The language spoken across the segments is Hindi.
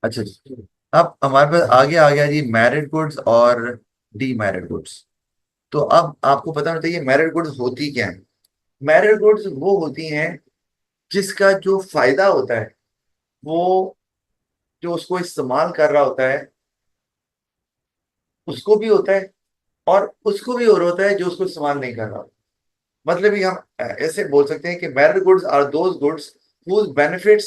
अच्छा जी। अब हमारे पास आगे आ गया जी मैरिड गुड्स और डी मैरिड गुड्स। तो अब आपको पता होना चाहिए मैरिड गुड्स होती क्या है। मैरिड गुड्स वो होती हैं जिसका जो फायदा होता है वो जो उसको इस्तेमाल कर रहा होता है उसको भी होता है, और उसको भी और होता है जो उसको इस्तेमाल नहीं कर रहा। मतलब ये हम ऐसे बोल सकते हैं कि merit goods are those goods whose benefits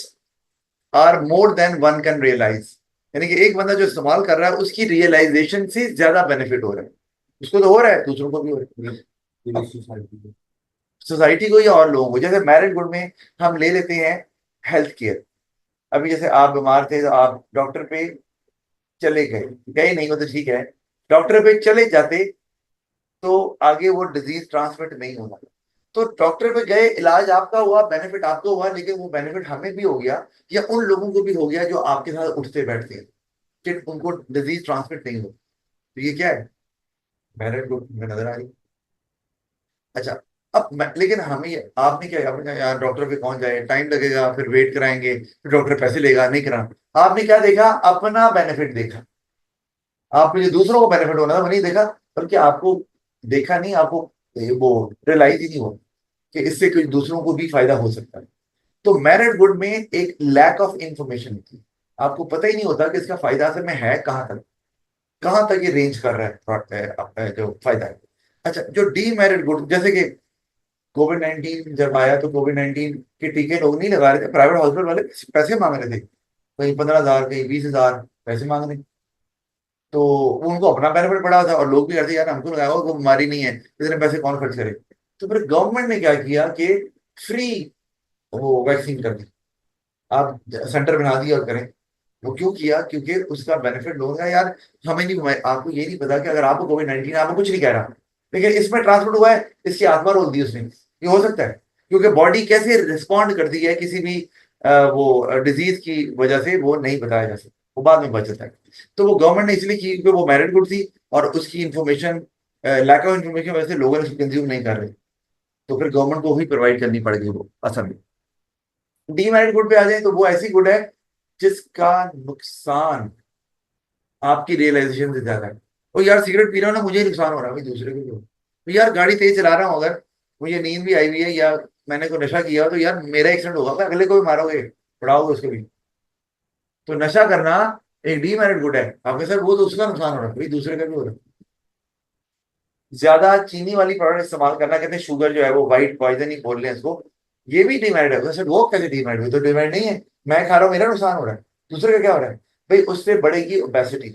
are more than one can realise. यानी कि एक बंदा जो इस्तेमाल कर रहा है उसकी रियलाइजेशन से ज्यादा बेनिफिट हो रहा है। उसको तो हो रहा है, दूसरों को भी हो रहा है। अब सोसाइटी को या और लोगों को, जैसे मैरिड गुड में हम ले लेते हैं हेल्थ केयर। अभी जैसे आप बीमार थे तो आप डॉक्टर पे चले गए, गए नहीं हो तो ठीक है, डॉक्टर पे चले जाते तो आगे वो डिजीज ट्रांसमिट नहीं होना। तो डॉक्टर पे गए, इलाज आपका हुआ, बेनिफिट आपको हुआ, लेकिन वो बेनिफिट हमें भी हो गया या उन लोगों को भी हो गया जो आपके साथ उठते बैठते हैं, कि उनको डिजीज ट्रांसमिट नहीं हो। तो ये क्या है, मैरिड गुड में नजर आ रही है। अच्छा, अब लेकिन आपने क्या, आपने कहा यार डॉक्टर पे कौन जाए, टाइम लगेगा, फिर वेट कराएंगे, फिर डॉक्टर पैसे लेगा, नहीं कराना। आपने क्या देखा, अपना बेनिफिट देखा। आपने जो दूसरों को बेनिफिट होना था वो नहीं देखा, बल्कि आपको देखा नहीं, आपको वो रियलाइज ही नहीं हुआ कि इससे कुछ दूसरों को भी फायदा हो सकता है। तो मैरिड गुड में एक लैक ऑफ इंफॉर्मेशन होती है। आपको पता ही नहीं होता कि इसका फायदा असल में है कहाँ तक ये रेंज कर रहा है जो फायदा है। अच्छा, जो डी मैरिड गुड, जैसे कि कोविड 19 जब आया तो कोविड 19 के टीके लोग नहीं लगा रहे थे, प्राइवेट हॉस्पिटल वाले पैसे मांग रहे थे, कहीं 15,000 कहीं 20,000 पैसे मांग रहे। तो उनको अपना बेनिफिट पड़ा था और लोग भी कहते यार हमको लगाया, कोई बीमारी नहीं है, इतने पैसे कौन खर्च करे। तो फिर गवर्नमेंट ने क्या किया कि फ्री वो वैक्सीन कर दी, आप सेंटर बना दिए और करें। वो क्यों किया, क्योंकि उसका बेनिफिट लोगों का यार, हमें नहीं, आपको ये नहीं पता कि अगर आपको कोविड 19 आपको कुछ नहीं कह रहा, लेकिन इसमें ट्रांसमिट हुआ है, इसकी आत्मा रोक दी उसने, ये हो सकता है। क्योंकि बॉडी कैसे रिस्पॉन्ड करती है किसी भी वो डिजीज की वजह से वो नहीं बताया जा सकता, वो बाद में बच जाता है। तो वो गवर्नमेंट ने इसलिए की क्योंकि वो मेरिट गुड थी, और उसकी इंफॉर्मेशन, लैक ऑफ इंफॉर्मेशन वजह से लोगों ने उसको कंज्यूम नहीं कर रहे। तो फिर गवर्नमेंट को ही प्रोवाइड करनी पड़ेगी वो असल में। डीमेरिट गुड पे आ जाए तो वो ऐसी गुड है जिसका नुकसान आपकी रियलाइजेशन से ज्यादा है। ओ यार सिगरेट पी रहा हूँ ना, मुझे ही नुकसान हो रहा है, भाई दूसरे को क्यों। तो यार गाड़ी तेज चला रहा हूँ, अगर मुझे नींद भी आई हुई है या मैंने कोई नशा किया हो, तो यार मेरा एक्सीडेंट होगा, मैं अगले को भी मारोगे, पड़ाओगे उसको भी। तो नशा करना एक डीमेरिट गुड है आपके सर, वो तो उसका नुकसान हो रहा है, भाई दूसरे का भी हो रहा है। ज्यादा चीनी वाली प्रोडक्ट इस्तेमाल करना, कहते हैं शुगर जो है वो वाइट पॉइजनिंग बोल रहे हैं इसको, ये भी डिमेरिट है। सर वो कैसे डिमेरिट हुई, तो डिमेरिट नहीं है, मैं खा रहा हूँ मेरा नुकसान हो रहा है, दूसरे का क्या हो रहा है। भाई उससे बढ़ेगी ओबेसिटी,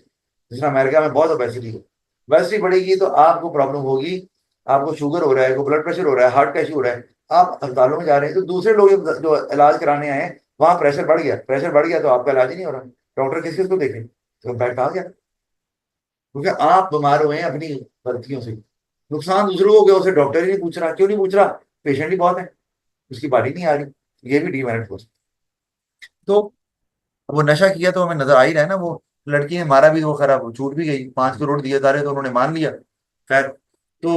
जिस अमेरिका में बहुत ओबेसिटी है, ओबेसिटी बढ़ेगी तो आपको प्रॉब्लम होगी। आपको शुगर हो रहा है, को ब्लड प्रेशर हो रहा है, हार्ट का इशू हो रहा है, आप अस्पतालों में जा रहे हैं, तो दूसरे लोग जो इलाज कराने आए हैं वहां प्रेशर बढ़ गया, प्रेशर बढ़ गया तो आपका इलाज ही नहीं हो रहा, डॉक्टर किस किस को देखे, तो इम्पैक्ट आ गया। क्योंकि आप बीमार हुए हैं अपनी गलतियों से, नुकसान दूसरों को हो गया, उसे डॉक्टर ही नहीं पूछ रहा, क्यों नहीं पूछ रहा, पेशेंट ही बहुत है, उसकी बारी नहीं आ रही, ये भी डीमेरिट हो सकता है। तो वो नशा किया तो हमें नजर आ ही रहा है ना, वो लड़की ने मारा भी, वो खराब, वो छूट भी गई, 5 करोड़ दिए जा रहे तो उन्होंने मान लिया। खैर, तो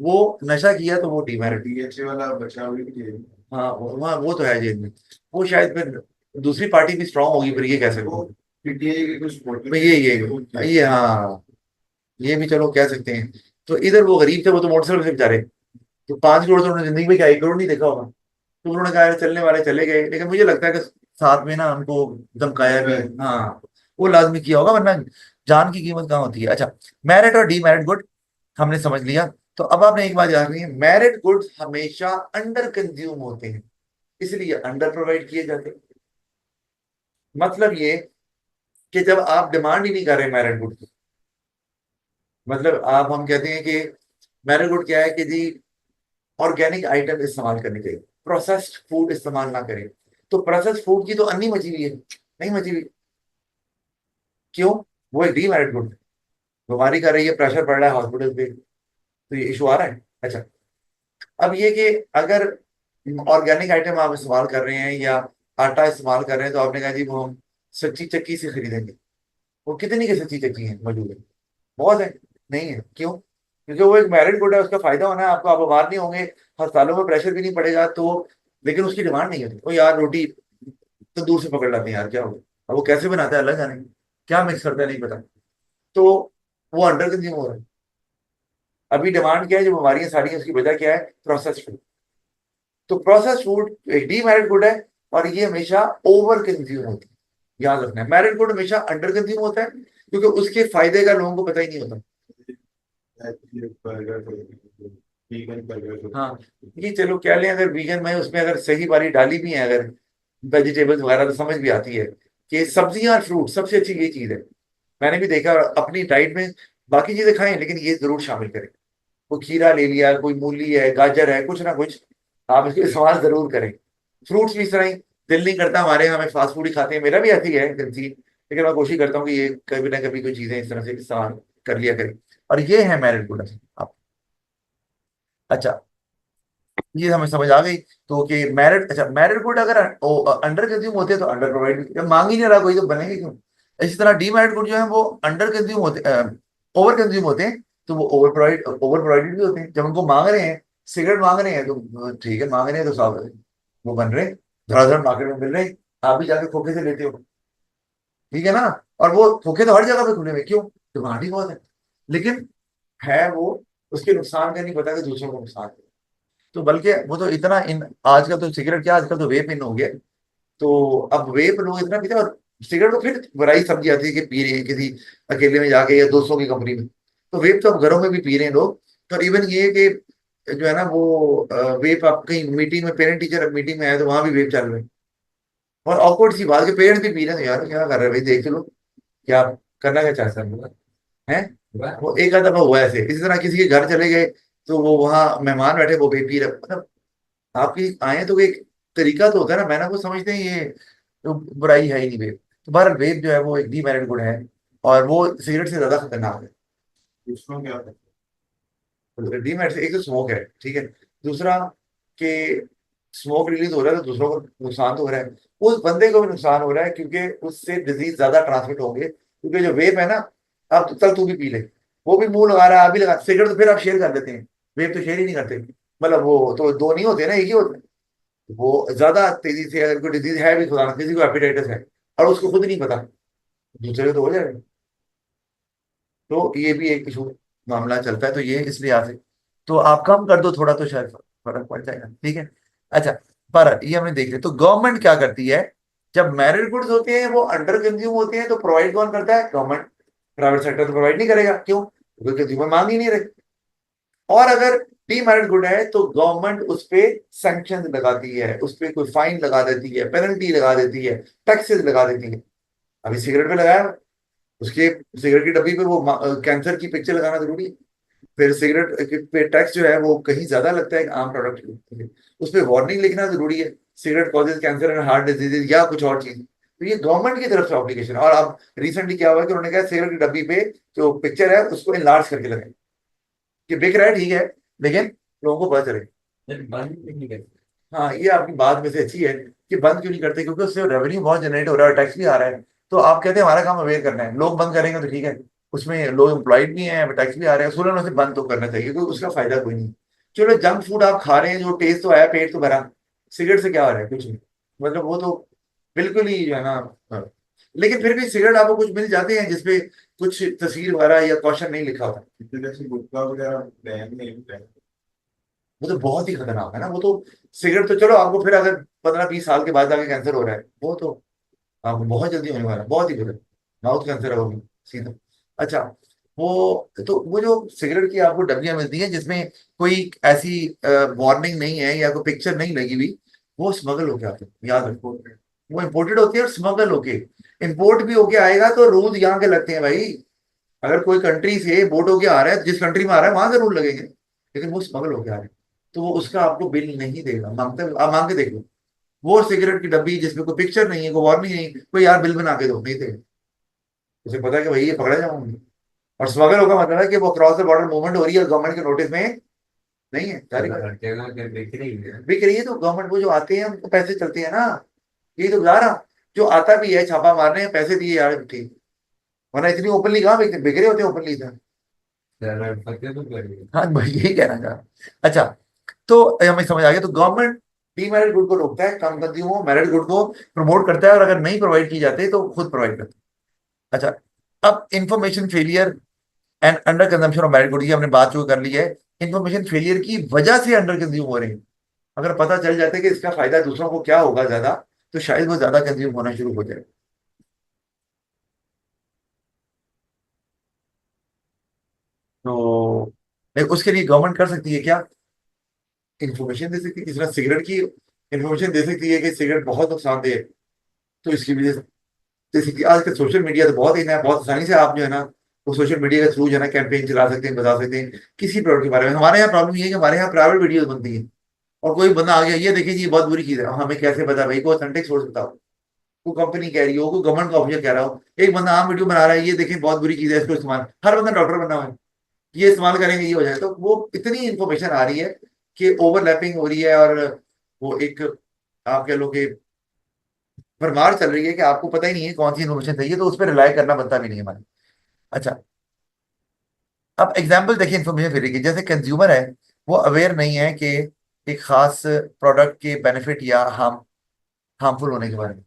वो नशा किया तो वो डीमेरिट। डीएचए वाला बचा हुई थी। हाँ वो तो है जेल में, वो शायद फिर दूसरी पार्टी भी स्ट्रांग होगी, फिर ये कह सकते वो हैं। पीटीआई के कुछ मैं वोटर ये हाँ, ये भी चलो कह सकते हैं। तो इधर वो गरीब थे, वो तो मोटरसाइकिल से बेचारे, तो 5 करोड़ तो उन्होंने जिंदगी में क्या 1 करोड़ नहीं देखा होगा। तो उन्होंने कहा यार चलने वाले चले गए, लेकिन मुझे लगता है कि साथ में ना उनको धमकाया भी, हाँ, वो लाजमी किया होगा, वरना जान की कीमत कहाँ होती है। अच्छा, मैरिट और डीमेरिट गुड हमने समझ लिया। तो अब आपने एक बात याद रखनी है, मैरिट गुड्स हमेशा अंडर कंज्यूम होते हैं, इसलिए अंडर प्रोवाइड किए जाते हैं। मतलब ये कि जब आप डिमांड ही नहीं कर रहे मैरिट गुड की, मतलब आप, हम कहते हैं कि मैरिट गुड क्या है कि जी ऑर्गेनिक आइटम इस्तेमाल करने चाहिए, प्रोसेस्ड फूड इस्तेमाल ना करें। तो प्रोसेस्ड फूड की तो अन्नी मची हुई है, नहीं मची हुई, क्यों, वो एक डीमेरिट गुड, बीमारी कर रही है, प्रेशर बढ़ रहा है हॉस्पिटल पे, तो ये इशू आ रहा है। अच्छा, अब ये कि अगर ऑर्गेनिक आइटम आप इस्तेमाल कर रहे हैं या आटा इस्तेमाल कर रहे हैं, तो आपने कहा जी वो हम सच्ची चक्की से खरीदेंगे। वो कितनी की सच्ची चक्की है मौजूद है, बहुत है, नहीं है, क्यों, क्योंकि वो एक मैरिड गुड है, उसका फायदा होना है आपको, आप बीमार नहीं होंगे, अस्पतालों में प्रेशर भी नहीं पड़ेगा, तो लेकिन उसकी डिमांड नहीं होती। ओ यार रोटी तो दूर से पकड़ लाते हैं यार, क्या होगा, अब वो कैसे बनाता है अलग जाने, क्या मिक्स करता है नहीं पता, तो वो अंडर कंज्यूम हो रहा है। अभी डिमांड क्या है, जो बीमारियां सारी हैं उसकी वजह क्या है, प्रोसेस फूड। तो प्रोसेस फूड एक डीमेरिट गुड है, और ये हमेशा ओवर कंज्यूम होती है, याद रखना है। मेरिट गुड हमेशा अंडर कंज्यूम होता है, क्योंकि उसके फायदे का लोगों को पता ही नहीं होता। Burger, vegan burger. हाँ, ये चलो कह लें, अगर वीगन में उसमें अगर सही वाली डाली भी है, अगर वेजिटेबल्स वगैरह, तो समझ भी आती है कि सब्जियां और फ्रूट सबसे अच्छी ये चीज है। मैंने भी देखा अपनी डाइट में, बाकी चीजें खाएं लेकिन ये जरूर शामिल करें। कोई खीरा ले लिया, कोई मूली है, गाजर है, कुछ ना कुछ आप इसके इस्तेमाल जरूर करें। फ्रूट्स भी इस तरह ही, दिल नहीं करता हमारे यहाँ, हमें फास्ट फूड ही खाते हैं, मेरा भी ऐसी है कंसीन, लेकिन मैं कोशिश करता हूँ कि ये कभी ना कभी कोई चीजें इस तरह से इस्तेमाल कर लिया करें। और ये है मेरिट गुड आप। अच्छा, ये हमें समझ आ गई। तो कि मेरिट, अच्छा मेरिट गुड अगर अंडर कंज्यूम होते हैं तो अंडर प्रोवाइड, जब मांग ही नहीं रहा कोई तो बनेंगे क्यों। इसी तरह डीमेरिट गुड जो है वो अंडर कंज्यूम होते, ओवर कंज्यूम होते हैं, तो वो ओवर प्रोवाइडेड भी होते हैं। जब उनको मांग रहे हैं, सिगरेट मांग रहे हैं, तो ठीक है, मांग रहे हैं तो साहब वो बन रहे हैं, धड़ाधड़ मार्केट में मिल रहे हैं, आप भी जाके खोखे से लेते हो, ठीक है ना। और वो खोखे तो हर जगह पे खुले हुए, क्यों, डिमांड ही बहुत है। लेकिन है वो, उसके नुकसान का नहीं पता कि दूसरों को नुकसान है। तो बल्कि वो तो इतना इन, आजकल तो सिगरेट क्या, आजकल तो वेप इन हो गया। तो अब वेप लोग इतना पीते हैं, और सिगरेट तो फिर बड़ी समझी आती है कि पी रहे हैं किसी अकेले में जाके या दोस्तों की कंपनी में। तो वेप तो अब घरों में भी पी रहे हैं लोग। तो इवन ये कि जो है ना वो वेप, आप कहीं मीटिंग में, पेरेंट टीचर मीटिंग में आए तो वहां भी वेप चल रहे हैं। और ऑकवर्ड सी बात, के पेरेंट्स भी पी रहे हैं, तो यार क्या कर रहे हैं भाई, देख लो क्या करना, क्या चाहते हैं। वो एक आधा दफा हुआ है ऐसे, इसी तरह किसी के घर चले गए, तो वो वहां मेहमान बैठे, वो वेप पी रहे, मतलब आपकी आए तो एक तरीका तो होता है ना, मैंने वो समझते हैं ये तो बुराई है ही नहीं वेप। तो बहरहाल वेप जो है वो एक डीमेरिट गुड है, और वो सिगरेट से ज्यादा खतरनाक है। उसमें क्या है? डीमेरिट से एक तो स्मोक है, ठीक है, दूसरा कि स्मोक रिलीज हो रहा है तो दूसरों को नुकसान तो हो रहा है, उस बंदे को भी नुकसान हो रहा है, क्योंकि उससे डिजीज ज्यादा ट्रांसमिट होंगे, क्योंकि जो वेप है ना, अब तो चल तू भी पी ले, वो भी मुंह लगा रहा है, आप भी लगा, सिगरेट तो फिर आप शेयर कर लेते हैं, वेप तो शेयर ही नहीं करते। मतलब वो तो दो नहीं होते ना, एक ही होते हैं। वो ज्यादा तेजी से, अगर कोई डिजीज है भी, खुदा ना, किसी को हेपेटाइटिस है और उसको खुद नहीं पता, दूसरे को तो हो जाएगा। तो ये भी एक इशू मामला चलता है, तो ये इसलिए आते, तो आप कम कर दो थोड़ा तो शायद फर्क पड़ जाएगा, ठीक है। अच्छा, पर ये हमने देख लिया, तो गवर्नमेंट क्या करती है, जब मैरिड गुड्स होते हैं वो अंडर कंज्यूम होते हैं, तो प्रोवाइड कौन करता है, गवर्नमेंट। प्राइवेट सेक्टर तो प्रोवाइड नहीं करेगा, क्यों, क्योंकि कंज्यूमर मांग ही नहीं रहे। और अगर डीमेरिट गुड है तो गवर्नमेंट उस पे सैंक्शन लगाती है, उस पे कोई फाइन लगा देती है, पेनल्टी लगा देती है, टैक्सेस लगा देती है। अभी सिगरेट पे लगाया, उसके सिगरेट की डब्बी पे वो कैंसर की पिक्चर लगाना जरूरी है। फिर सिगरेट पे टैक्स जो है वो कहीं ज्यादा लगता है आम प्रोडक्ट के, उस पर वार्निंग लिखना जरूरी है, cigarette causes cancer and heart diseases या कुछ और चीज। तो ये गवर्नमेंट की तरफ से ऑब्लिगेशन है। और अब रिसेंटली क्या हुआ है कि उन्होंने कहा सिगरेट की डब्बी पे जो पिक्चर है उसको इनलार्ज करके लगाए, कि बिक रहा है ठीक है, लेकिन लोगों को पता चले। हाँ, ये आपकी बात में से अच्छी है कि बंद क्यों नहीं करते, क्योंकि उससे रेवेन्यू बहुत जनरेट हो रहा है, टैक्स भी आ रहा है। तो आप कहते हैं हमारा काम अवेयर करना है, लोग बंद करेंगे तो ठीक है, उसमें लोग एम्प्लॉयड भी हैं, टैक्स भी आ रहा है, सोलह में से बंद तो करना चाहिए, क्योंकि उसका फायदा कोई नहीं। चलो जंक फूड आप खा रहे हैं, जो टेस्ट तो आया, पेट तो भरा, सिगरेट से क्या हो रहा है, कुछ नहीं, मतलब वो तो बिल्कुल ही जो है ना। हाँ। लेकिन फिर भी सिगरेट आपको कुछ मिल जाते हैं जिसपे कुछ तस्वीर वगैरह या क्वेश्चन नहीं लिखा होता, जैसे गुटखा वगैरह बैन नहीं बैन। वो तो बहुत ही खतरनाक है ना। वो तो सिगरेट तो चलो आपको फिर अगर 15-20 साल के बाद जाके कैंसर हो रहा है, वो तो आपको बहुत जल्दी होने वाला है, बहुत ही बुरा, माउथ कैंसर होगी सीधा। अच्छा, वो जो सिगरेट की आपको डब्बियां मिलती हैं जिसमें कोई ऐसी वार्निंग नहीं है या कोई पिक्चर नहीं लगी हुई, वो स्मगल होके आते हैं, याद रखो। वो इम्पोर्टेड होती है और स्मगल होके, इम्पोर्ट भी होके आएगा तो रूल यहाँ के लगते हैं भाई। अगर कोई कंट्री से इम्पोर्ट होके आ रहा है, जिस कंट्री में आ रहा है वहां से रूल लगेंगे, लेकिन वो स्मगल होके आ रहे हैं, तो वो उसका आपको बिल नहीं देगा, मांगते आप मांग के देख लो। वो सिगरेट की डब्बी जिसमें कोई पिक्चर नहीं है, कोई वार्निंग नहीं, कोई यार बिल बना के दो, नहीं देगा। उसे पता है कि भाई ये पकड़ा जाऊंगी। और स्मगल होगा मतलब है कि वो क्रॉस द बॉर्डर मूवमेंट हो रही है, गवर्नमेंट के नोटिस में नहीं है, जारी बिक रही है, तो गवर्नमेंट वो जो आते हैं उनको पैसे चलते हैं ना। यही तो बता रहा, जो आता भी है छापा मारने हैं, पैसे दिए यार ठीक, वरना इतनी ओपनली कहाँ बिकते, बिक रहे होते हैं ओपनली था। हाँ भाई, यही कहना चाह रहा। अच्छा, तो हमें समझ आ गया, तो गवर्नमेंट डीमेरिट गुड को रोकता है, कम कंज्यूम हो, मेरिट गुड को प्रमोट करता है, और अगर नहीं प्रोवाइड की जाते तो खुद प्रोवाइड करता है। अच्छा, अब information failure and under consumption of merit good, ये हमने बात जो कर ली है। इंफॉर्मेशन फेलियर की वजह से अंडर कंज्यूम हो रहे हैं। अगर पता चल जाता है कि इसका फायदा दूसरों को क्या होगा ज्यादा, तो शायद वो ज्यादा कंज्यूम होना शुरू हो जाए। तो उसके लिए गवर्नमेंट कर सकती है क्या? इंफॉर्मेशन दे सकती है, किसी तरह सिगरेट की इंफॉर्मेशन दे सकती है कि सिगरेट बहुत नुकसानदेह है, तो इसकी वजह से दे सकती है। आजकल सोशल मीडिया तो बहुत इन है, बहुत आसानी से आप जो है ना, वो सोशल मीडिया के थ्रू जो है ना कैंपेन चला सकते हैं, बता सकते हैं किसी प्रोडक्ट के बारे में। हमारे यहाँ प्रॉब्लम ये है कि हमारे यहाँ प्राइवेट वीडियोस बनती है, और कोई बंदा आ गया, ये देखिए जी ये बहुत बुरी चीज है, हमें कैसे पता भाई? को ऑथेंटिक सोर्स बताओ, को कंपनी कह रही हो, को गवर्नमेंट का ऑफिसर कह रहा हो। एक बंदा आम वीडियो बना रहा है, ये देखिए बहुत बुरी चीज है, इसको इस्तेमाल, हर बंदा डॉक्टर बना हुआ है, ये इस्तेमाल करेंगे ये हो जाए, तो वो इतनी इंफॉर्मेशन आ रही है कि ओवरलैपिंग हो रही है, और वो एक आप कह लो कि भरमार चल रही है कि आपको पता ही नहीं है कौन सी इन्फॉर्मेशन चाहिए, तो उस पर रिलाई करना बनता भी नहीं है हमारे। अच्छा, अब एग्जाम्पल देखिए इन्फॉर्मेशन फ्री की, जैसे कंज्यूमर है, वो अवेयर नहीं है कि एक खास प्रोडक्ट के बेनिफिट या हार्मफुल होने के बारे में।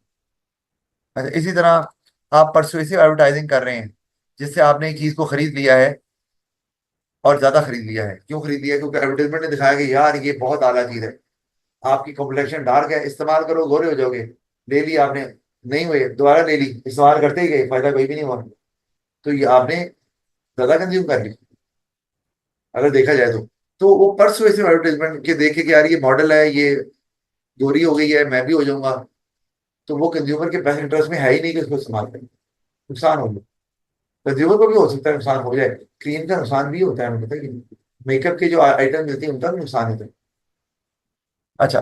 अच्छा, इसी तरह आप परसुएसिव एडवर्टाइजिंग कर रहे हैं, जिससे आपने एक चीज को खरीद लिया है, और ज्यादा खरीद लिया है। क्यों खरीद लिया? क्योंकि एडवर्टाइजमेंट ने दिखाया कि यार ये बहुत आला चीज है, आपकी कॉम्प्लेक्शन डार्क है, इस्तेमाल करो गोरे हो जाओगे। ले ली आपने, नहीं हुए, दोबारा ले ली, इस्तेमाल करते ही गए, फायदा कोई भी नहीं हुआ। तो ये आपने ज्यादा कंज्यूम कर ली, अगर देखा जाए तो वो परसुएसिव एडवर्टाइजमेंट के देखे कि यार ये मॉडल है, ये गोरी हो गई है, मैं भी हो जाऊंगा, तो वो कंज्यूमर के बेस्ट इंटरेस्ट में है ही नहीं कि उसको इस्तेमाल करें, नुकसान हो गया। कंज्यूमर को भी हो सकता है नुकसान हो जाए, क्रीम का नुकसान भी होता है, हमें पता है कि मेकअप के जो आइटम मिलती है उनका भी नुकसान होता है। अच्छा,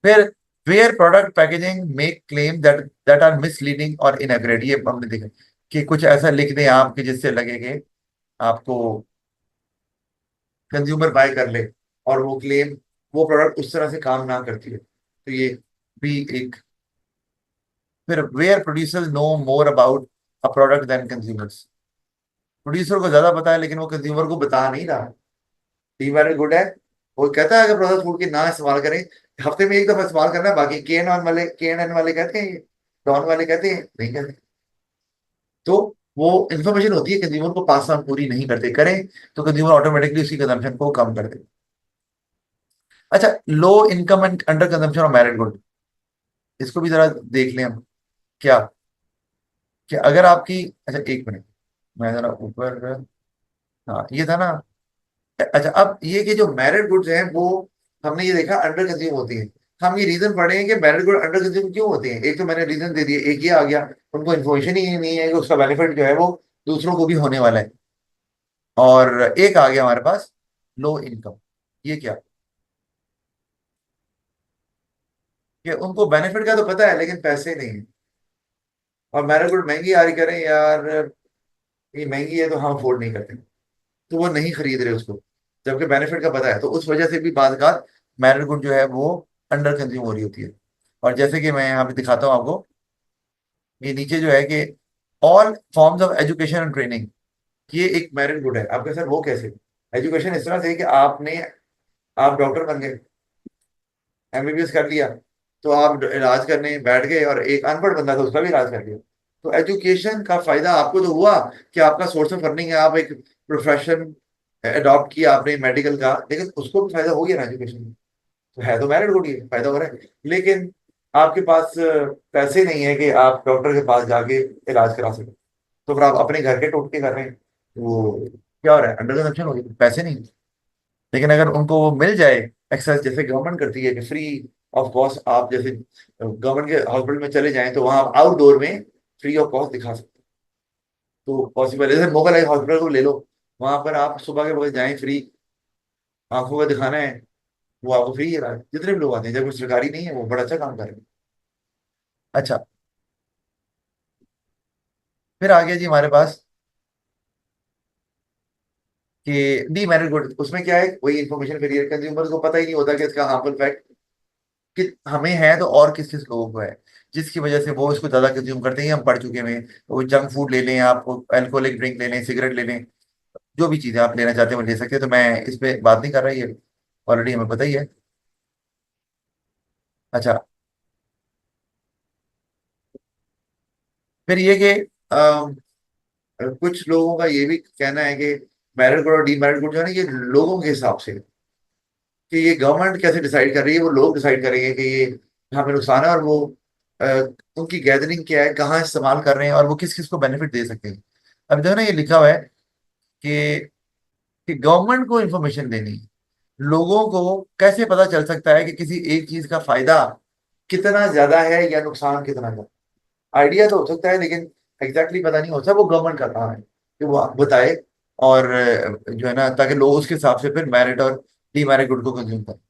फिर where product packaging make claim that that are misleading और इनएक्यूरेट, ये हमने देखा कि कुछ ऐसा लिख दें आपके जिससे लगे कि आपको कंज्यूमर बाय कर ले, और वो क्लेम, वो प्रोडक्ट उस तरह से काम ना करती है, तो ये भी एक। फिर where producers know more about a product than consumers, producer को ज्यादा पता है लेकिन वो कंज्यूमर को बता नहीं रहा। डीमेरिट गुड है, वो कहता है अगर प्रोसेस फूड की ना इस्तेमाल करें, हफ्ते में एक दफा इस्तेमाल करना है, बाकी के एन वाले कहते हैं, डॉन वाले कहते हैं नहीं कहते। तो वो इन्फॉर्मेशन होती है, कंज्यूमर को पास ऑन पूरी नहीं करते, करें तो कंज्यूमर ऑटोमेटिकली उसकी कंजम्पशन को कम कर दे। अच्छा, low income and under consumption of married good, इसको भी जरा देख लें हम। क्या कि अगर आपकी, अच्छा एक मिनट, मैं जरा ऊपर, हाँ ये था ना। अच्छा, अब ये कि जो मैरिड गुड्स हैं वो हमने ये देखा अंडर कंज्यूम होती है। हम ये रीजन पढ़े हैं कि मैरिड गुड अंडर कंज्यूम क्यों होते हैं। एक तो मैंने रीजन दे दिया, एक ये आ गया, उनको इन्फॉर्मेशन ही नहीं है कि उसका बेनिफिट जो है वो दूसरों को भी होने वाला है। और एक आ गया हमारे पास, लो इनकम। ये क्या कि उनको बेनिफिट का तो पता है लेकिन पैसे नहीं है, और मैरिड गुड महंगी आ रही, करें यार ये महंगी है तो हम अफोर्ड नहीं करते, तो वो नहीं खरीद रहे उसको, जबकि बेनिफिट का पता है। तो उस वजह से भी बाद मैरिड गुड जो है वो अंडर कंज्यूम हो रही होती है। और जैसे कि मैं यहाँ पे दिखाता हूँ आपको, ये नीचे जो है कि all forms of education and training, ये एक मैरिड गुड है। आपके सर वो कैसे? एजुकेशन इस तरह से कि आप डॉक्टर बन गए, एमबीबीएस कर लिया, तो आप इलाज करने बैठ गए, और एक अनपढ़ बंदा था उसका भी इलाज कर लिया। तो एजुकेशन का फायदा आपको तो हुआ कि आपका सोर्स ऑफ अर्निंग है, आप एक प्रोफेशन अडॉप्ट किया आपने मेडिकल का, लेकिन उसको भी फायदा हो गया ना एजुकेशन में। तो है तो मैरिड गुड, ये फायदा हो रहा है, लेकिन आपके पास पैसे नहीं है कि आप डॉक्टर के पास जाके इलाज करा सकें, तो फिर आप अपने घर के टोटके कर रहे हैं, वो क्या हो रहा है? अंडर कंजप्शन हो गई, पैसे नहीं। लेकिन अगर उनको वो मिल जाए एक्सेस, जैसे गवर्नमेंट करती है कि फ्री ऑफ कॉस्ट, आप जैसे गवर्नमेंट के हॉस्पिटल में चले जाएं तो वहां आप आउटडोर में फ्री ऑफ कॉस्ट दिखा सकते हैं, तो पॉसिबल है। जैसे मोगल आई हॉस्पिटल को ले लो, वहां पर आप सुबह के वक्त जाएं, फ्री आंखों का दिखाना है, वो आपको फ्री है इलाज, जितने भी लोग आते हैं, जब वो सरकारी नहीं है, वो बड़ा अच्छा काम कर रहे हैं। अच्छा, फिर आ गया जी हमारे पास कि डी मैरिड गुड, उसमें क्या है, वही इन्फॉर्मेशन फेलियर, कंज्यूमर को पता ही नहीं होता कि इसका हार्मफुल फैक्ट कि हमें है, तो और किस किस लोगों को है, जिसकी वजह से वो इसको ज्यादा कंज्यूम करते हैं। हम पढ़ चुके हैं, वो जंक फूड ले लें, आप अल्कोहलिक ड्रिंक ले लें, सिगरेट ले लें, जो भी चीजें आप लेना चाहते हैं वो ले सकते हैं। तो मैं इस पे बात नहीं कर रहा, ये ऑलरेडी हमें पता ही है। अच्छा, फिर ये कि कुछ लोगों का ये भी कहना है कि मैरिड गुड और डीमैरिड गुड जो है ना, ये लोगों के हिसाब से, कि ये गवर्नमेंट कैसे डिसाइड कर रही है, वो लोग डिसाइड करेंगे कि ये हमें नुकसान है, और वो अ, उनकी गैदरिंग क्या है, कहाँ इस्तेमाल कर रहे हैं, और वो किस किस को बेनिफिट दे सकते हैं। अब जो है ना, ये लिखा हुआ है कि गवर्नमेंट को इंफॉर्मेशन देनी है। लोगों को कैसे पता चल सकता है कि किसी एक चीज का फायदा कितना ज्यादा है या नुकसान कितना ज्यादा। आइडिया तो हो सकता है, लेकिन एग्जैक्टली पता नहीं होता। वो गवर्नमेंट का काम है कि वो बताए, और जो है ना, ताकि लोग उसके हिसाब से फिर मैरिट और डीमैरिट गुड को कंज्यूम करें।